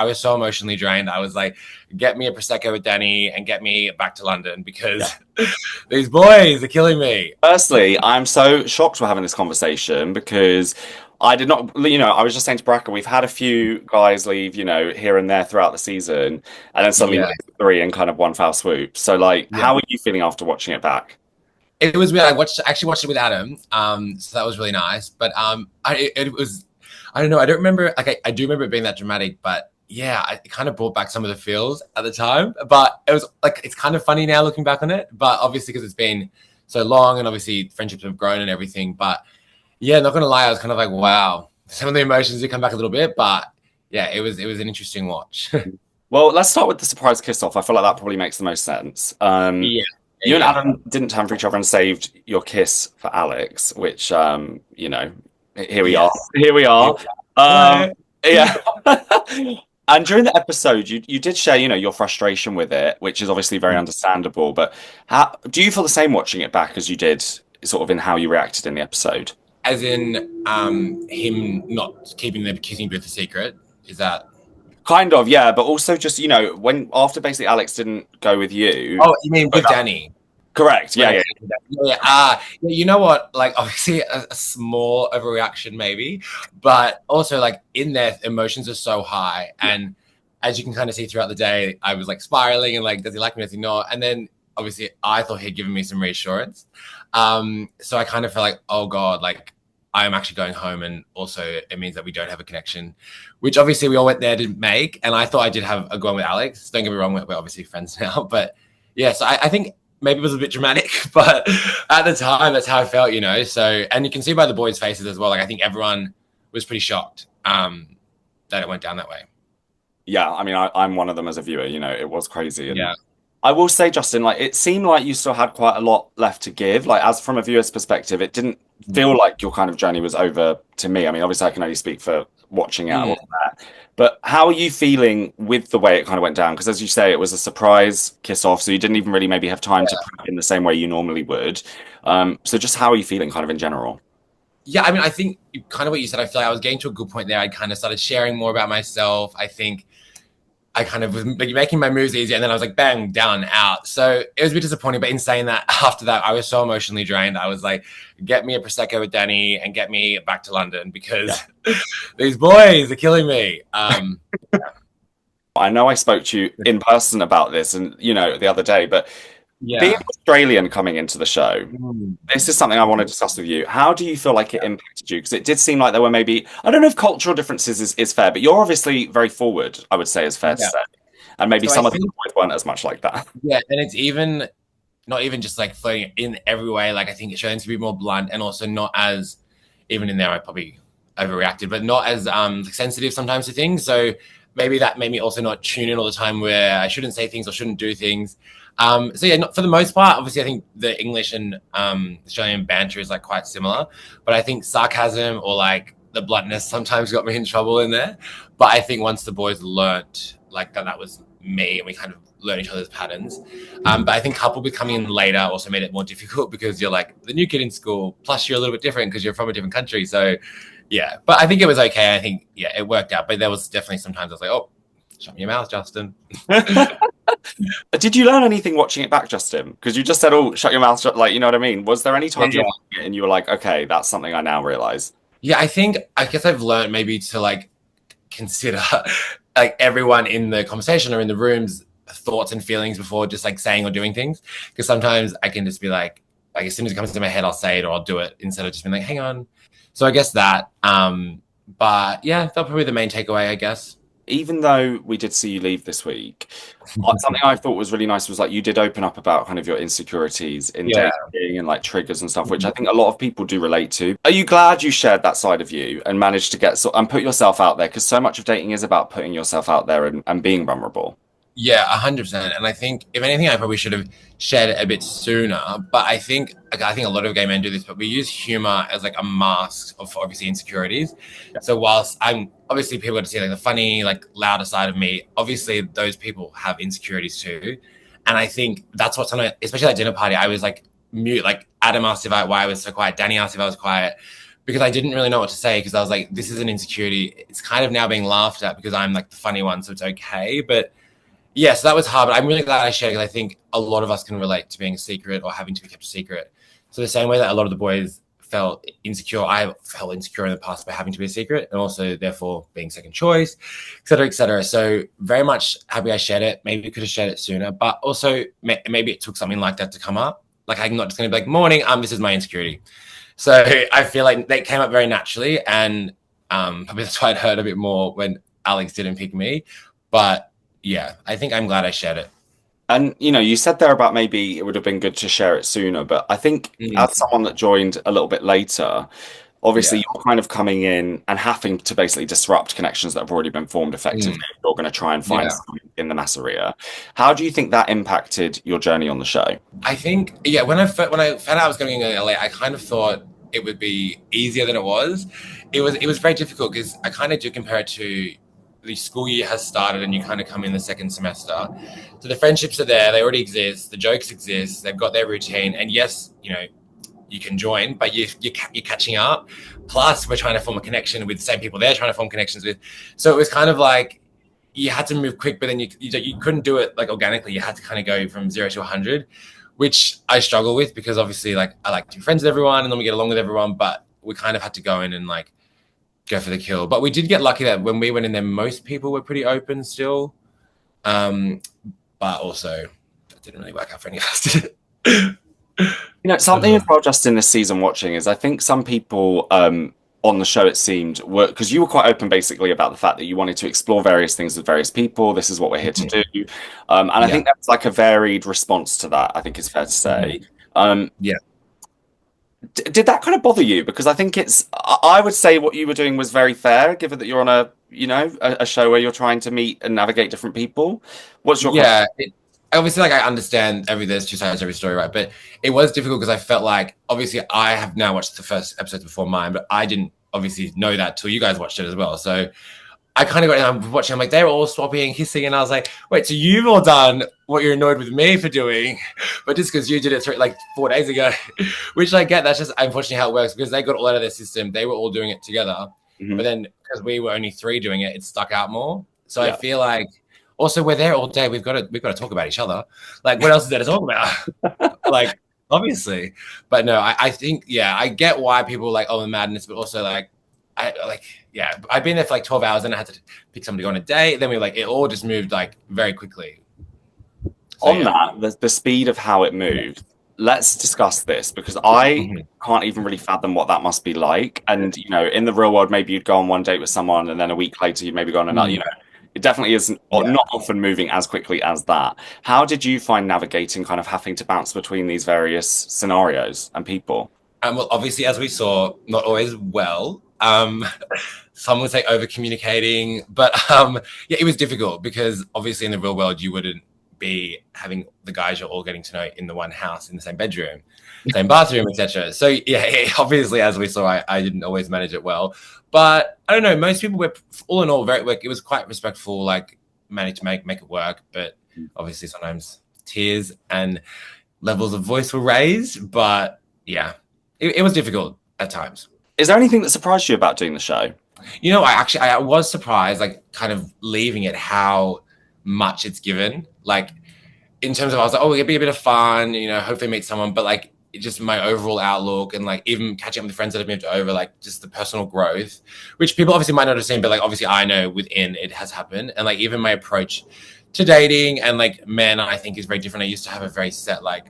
I was so emotionally drained. I was like, get me a Prosecco with Danny and get me back to London because these boys are killing me. Firstly, I'm so shocked we're having this conversation because I did not, I was just saying to Bracken, we've had a few guys leave, here and there throughout the season, and then suddenly Yeah. we're three in kind of one foul swoop. So, like, Yeah. how are you feeling after watching it back? It was weird. Actually watched it with Adam. So that was really nice. But it was, I don't know. I don't remember. Like I do remember it being that dramatic, but yeah, it kind of brought back some of the feels at the time. But it was like, it's kind of funny now looking back on it. But obviously because it's been so long and obviously friendships have grown and everything. But yeah, not gonna lie, I was kind of like, wow, some of the emotions did come back a little bit. But yeah, it was an interesting watch. Well, let's start with the surprise kiss off. I feel like that probably makes the most sense. Yeah, You and yeah, Adam didn't turn for each other and saved your kiss for Alex, which, here we are. yes. Here we are. Um, Hello. yeah. And during the episode, you did share, your frustration with it, which is obviously very understandable. But how do you feel the same watching it back as you did sort of in how you reacted in the episode? As in, him not keeping the kissing booth a secret. Is that? Kind of, yeah, but also just, when after basically Alex didn't go with you. Oh, you mean with Danny? Correct. Yeah, yeah. Yeah. Yeah, you know what? Like, obviously, a small overreaction, maybe, but also, like, in there, emotions are so high, and as you can kind of see throughout the day, I was like spiraling and like, does he like me? Does he not? And then, obviously, I thought he'd given me some reassurance. So I kind of felt like, oh God, like I'm actually going home, and also it means that we don't have a connection, which obviously we all went there to make. And I thought I did have a go on with Alex. Don't get me wrong, we're obviously friends now, but yeah. So I think maybe it was a bit dramatic, but at the time, that's how I felt, So, and you can see by the boys' faces as well. Like I think everyone was pretty shocked that it went down that way. Yeah, I mean, I'm one of them as a viewer, it was crazy. And Yeah. I will say, Justin, like it seemed like you still had quite a lot left to give. Like, as from a viewer's perspective, it didn't feel like your kind of journey was over to me. I mean, obviously, I can only speak for watching it. I wasn't there. But how are you feeling with the way it kind of went down? Because as you say, it was a surprise kiss off, so you didn't even really maybe have time to prep in the same way you normally would. So just how are you feeling kind of in general? Yeah, I mean, I think kind of what you said, I feel like I was getting to a good point there. I kind of started sharing more about myself. I think I kind of was like making my moves easier, and then I was like, bang, down, out. So it was a bit disappointing, but in saying that, after that, I was so emotionally drained. I was like, get me a Prosecco with Danny and get me back to London because these boys are killing me. I know I spoke to you in person about this and, the other day, but being Yeah. Australian coming into the show, this is something I want to discuss with you. How do you feel like it impacted you? Because it did seem like there were maybe, I don't know if cultural differences is fair, but you're obviously very forward, I would say is fair to Yeah. say. And maybe So I some of the think, boys weren't as much like that. yeah, and it's even not even just like flirting in every way. Like I think it's showing to be more blunt and also not as, even in there, I probably overreacted, but not as sensitive sometimes to things. So maybe that made me also not tune in all the time where I shouldn't say things or shouldn't do things. So yeah, not, for the most part, obviously I think the English and Australian banter is like quite similar, but I think sarcasm or like the bluntness sometimes got me in trouble in there. But I think once the boys learnt like that was me and we kind of learned each other's patterns. But I think couple becoming in later also made it more difficult because you're like the new kid in school, plus you're a little bit different because you're from a different country. So yeah, but I think it was okay. I think, yeah, it worked out. But there was definitely sometimes I was like, oh, shut your mouth, Justin. Did you learn anything watching it back, Justin? Because you just said, oh, shut your mouth shut, like, you know what I mean? Was there any times you're Yeah. watching it and you were like, okay, that's something I now realize? Yeah, I guess I've learned maybe to like consider like everyone in the conversation or in the room's thoughts and feelings before just like saying or doing things. Because sometimes I can just be like as soon as it comes into my head, I'll say it or I'll do it instead of just being like, hang on. So I guess that. But yeah, that's probably the main takeaway, I guess. Even though we did see you leave this week, something I thought was really nice was like you did open up about kind of your insecurities in Yeah. dating and like triggers and stuff, which I think a lot of people do relate to. Are you glad you shared that side of you and managed to and put yourself out there? Because so much of dating is about putting yourself out there and being vulnerable. Yeah, 100%. And I think, if anything, I probably should have shared it a bit sooner. But I think a lot of gay men do this, but we use humor as like a mask of obviously insecurities. So whilst I'm obviously people get to see like the funny, like louder side of me, obviously those people have insecurities too. And I think that's what especially at dinner party, I was like mute. Like Adam asked why I was so quiet. Danny asked if I was quiet because I didn't really know what to say because I was like, this is an insecurity. It's kind of now being laughed at because I'm like the funny one, so it's okay. But yeah, so that was hard. But I'm really glad I shared because I think a lot of us can relate to being a secret or having to be kept a secret. So the same way that a lot of the boys felt insecure, I felt insecure in the past by having to be a secret and also therefore being second choice, et cetera, et cetera. So very much happy I shared it. Maybe we could have shared it sooner, but also maybe it took something like that to come up. Like I'm not just going to be like, morning, this is my insecurity. So I feel like that came up very naturally, and probably that's why it hurt a bit more when Alex didn't pick me. But yeah, I think I'm glad I shared it. And you said there about maybe it would have been good to share it sooner, but I think Mm, as someone that joined a little bit later, obviously yeah. you're kind of coming in and having to basically disrupt connections that have already been formed effectively. Mm, You're going to try and find yeah. something in the masseria. How do you think that impacted your journey on the show? I think yeah. When I found out I was going to LA, I kind of thought it would be easier than it was. It was very difficult because I kind of do compare it to the school year has started and you kind of come in the second semester. So the friendships are there, they already exist, the jokes exist, they've got their routine, and yes, you can join, but you're catching up. Plus, we're trying to form a connection with the same people they're trying to form connections with. So it was kind of like you had to move quick, but then you couldn't do it like organically. You had to kind of go from 0 to 100, which I struggle with because obviously like I like to be friends with everyone and then we get along with everyone, but we kind of had to go in and like go for the kill. But we did get lucky that when we went in there, most people were pretty open still. Um, but also that didn't really work out for any of us, did it? Something as well just in this season watching is I think some people on the show it seemed were because you were quite open basically about the fact that you wanted to explore various things with various people. This is what we're here to do. And I Yeah. think that's like a varied response to that, I think it's fair to say. Um, Yeah. did that kind of bother you? Because I think I would say what you were doing was very fair, given that you're on a show where you're trying to meet and navigate different people. What's your kind Yeah. Obviously, like I understand there's two sides to every story, right? But it was difficult because I felt like obviously I have now watched the first episodes before mine, but I didn't obviously know that till you guys watched it as well. So I kind of got, I'm watching, I'm like, they were all swapping and kissing. And I was like, wait, so you've all done what you're annoyed with me for doing, but just because you did it like 4 days ago, which I get, that's just unfortunately how it works because they got all out of their system. They were all doing it together. of? But then because we were only three doing it, it stuck out more. So I Yeah. feel like also we're there all day. We've got to talk about each other. Like what else is there to talk about? Like obviously, but no, I think, yeah, I get why people are like, oh, the madness, but also like, I like, yeah, I've been there for like 12 hours and I had to pick somebody on a day. Then we like, it all just moved like very quickly. So On yeah. that, the speed of how it moved, let's discuss this because I Mhm. can't even really fathom what that must be like. And, in the real world, maybe you'd go on one date with someone and then a week later you'd maybe go on another, Mm. it definitely is Yeah. not often moving as quickly as that. How did you find navigating kind of having to bounce between these various scenarios and people? Well, obviously, as we saw, not always well. Some would say over communicating, but yeah, it was difficult because obviously in the real world you wouldn't be having the guys you're all getting to know in the one house in the same bedroom, same bathroom, etc. So yeah, obviously as we saw, I didn't always manage it well, but I don't know. Most people were all in all very like it was quite respectful, like managed to make it work, but obviously sometimes tears and levels of voice were raised, but yeah, it was difficult at times. Is there anything that surprised you about doing the show? I was surprised, like kind of leaving it how much it's given. Like in terms of, I was like, oh, it'd be a bit of fun, hopefully meet someone, but like just my overall outlook and like even catching up with the friends that have moved over, like just the personal growth, which people obviously might not have seen, but like obviously I know within it has happened, and like even my approach to dating and like men, I think is very different. I used to have a very set like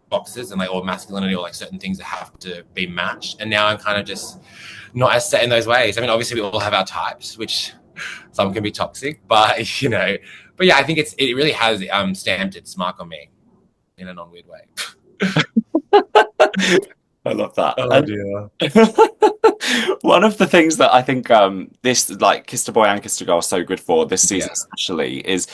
boxes and like or masculinity or like certain things that have to be matched, and now I'm kind of just not as set in those ways. I mean, obviously we all have our types, which some can be toxic, but but yeah, I think it really has stamped its mark on me in a non-weird way. I love that. Oh And dear. one of the things that I think this like Kiss to Boy and Kiss to Girl are so good for this season Yeah. especially is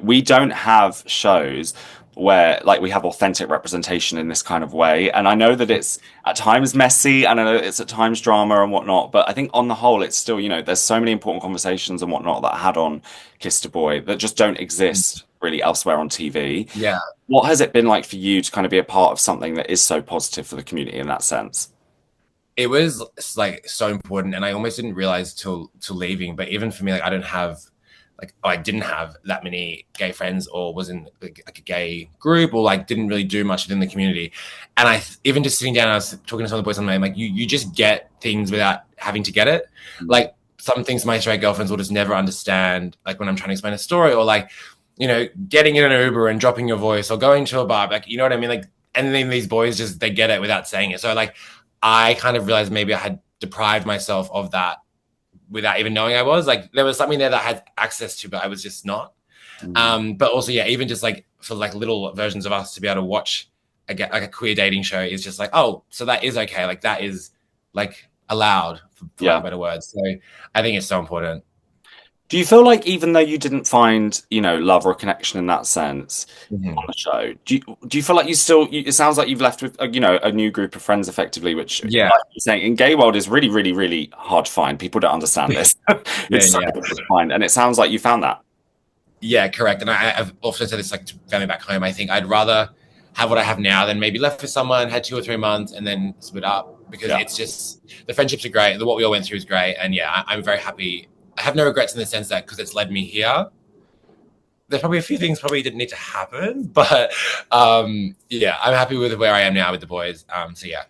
we don't have shows where like we have authentic representation in this kind of way, and I know that it's at times messy and I know it's at times drama and whatnot, but I think on the whole it's still there's so many important conversations and whatnot that I had on Kiss to Boy that just don't exist really elsewhere on TV. Yeah. What has it been like for you to kind of be a part of something that is so positive for the community in that sense? it was like so important, and I almost didn't realize till leaving. But even for me, like I didn't have that many gay friends, or was in like a gay group, or like didn't really do much within the community. And I even just sitting down, I was talking to some of the boys on the like you just get things without having to get it. Like some things my straight girlfriends will just never understand, like when I'm trying to explain a story, or like, getting in an Uber and dropping your voice, or going to a bar, like, you know what I mean? Like, and then these boys just, they get it without saying it. So like, I kind of realized maybe I had deprived myself of that without even knowing I was. Like, there was something there that I had access to, but I was just not. But also, yeah, even just like for like little versions of us to be able to watch like a queer dating show is just like, oh, so that is okay. Like that is like allowed, for lack of better words. So I think it's so important. Do you feel like even though you didn't find, love or connection in that sense on Mm-hmm. the show, do you feel like you still? It sounds like you've left with, a new group of friends, effectively, which, like Yeah, you're saying, in gay world is really, really, really hard to find. People don't understand this. yeah, It's so yeah. difficult to find, and it sounds like you found that. Yeah, correct. And I've often said this like to family back home. I think I'd rather have what I have now than maybe left with someone, had 2 or 3 months, and then split up, because Yeah. it's just the friendships are great. What we all went through is great. And yeah, I'm very happy. I have no regrets in the sense that because it's led me here. There's probably a few things probably didn't need to happen, but yeah, I'm happy with where I am now with the boys. So yeah,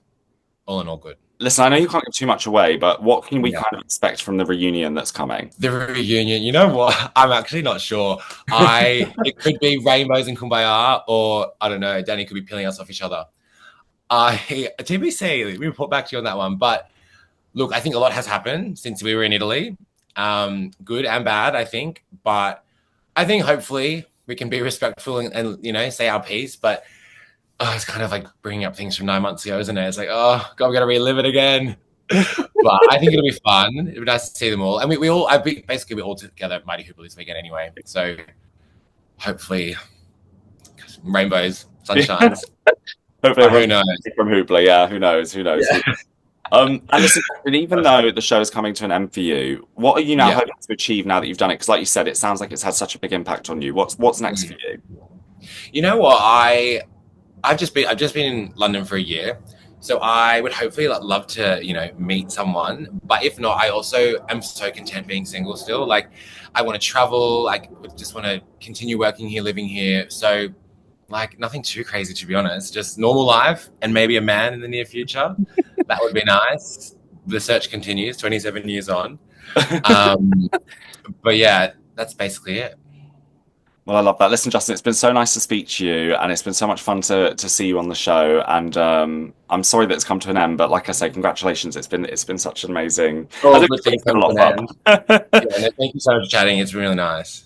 all in all, good. Listen, I know you can't give too much away, but what can we Yeah. kind of expect from the reunion that's coming? The reunion, you know what? I'm actually not sure. It could be rainbows and kumbaya, or I don't know. Danny could be peeling us off each other. TBC, we report back to you on that one. But look, I think a lot has happened since we were in Italy. Good and bad, I think. But I think hopefully we can be respectful and say our piece. But it's kind of like bringing up things from 9 months ago, isn't it? It's like, oh God, we got to relive it again. But I think it'll be fun. It'll be nice to see them all. And we all, basically, we're all together at Mighty Hooper this weekend anyway. So hopefully, rainbows, sunshines. Hopefully, But who everyone's knows? from Hoopla. Yeah, who knows? Who knows? Yeah. And listen, and even though the show is coming to an end for you, what are you now Yeah. hoping to achieve now that you've done it? Because, like you said, it sounds like it's had such a big impact on you. What's next for Mm. you? You know what? I've just been in London for a year. So I would hopefully love to, meet someone. But if not, I also am so content being single still. Like I want to travel, like just want to continue working here, living here. So like nothing too crazy, to be honest. Just normal life and maybe a man in the near future. That would be nice. The search continues, 27 years on. Um, but yeah, that's basically it. Well, I love that. Listen, Justin, it's been so nice to speak to you, and it's been so much fun to see you on the show. And I'm sorry that it's come to an end, but like I say, congratulations. It's been such an amazing. I Oh, think good things it's been come a to lot an of end. fun. Yeah, no, thank you so much for chatting. It's really nice.